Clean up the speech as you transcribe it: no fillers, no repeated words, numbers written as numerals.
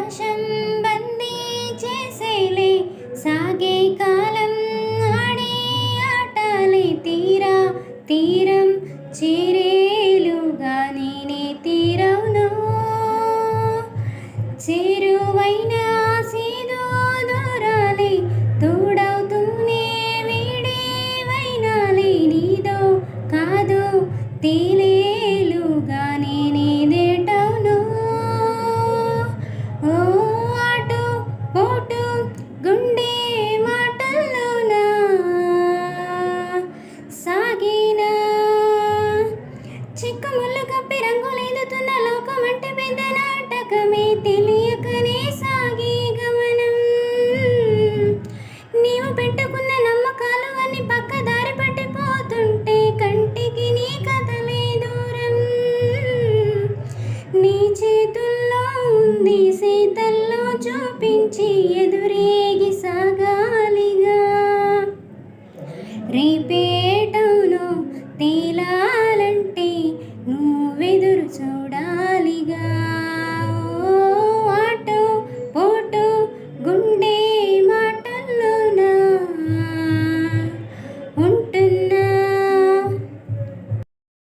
ఆకాశం బందీ చేసేలే సాగే కాలం ఆడే ఆటలే తీరం చేరేలుగా నేనే తీరవును చేరువైన సీదు దూరాలే తోడవుతూనే వీడేవైనాలే నీదో కాదో తేలేలుగా నేనేదేటవును ఓ అటు ఓటు గుండె మాటల్లోనా సాగిన చిక్కుముళ్ళు కప్పి రంగులేదుతున్న లోకం అంటే పెద్ద నాటకమే తెలియకనే సాగే గమనం నీవు పెట్టుకున్న నమ్మకాలు అన్ని పక్క దారి పట్టిపోతుంటే కంటికి నీ కథలే దూరం నీ చేతుల్లో ఉంది సీతల్లో చూపించి ఎదురేగి సాగాలిగా రేపేటవును తేలాలంటే నువ్వెదురు చూడాలి.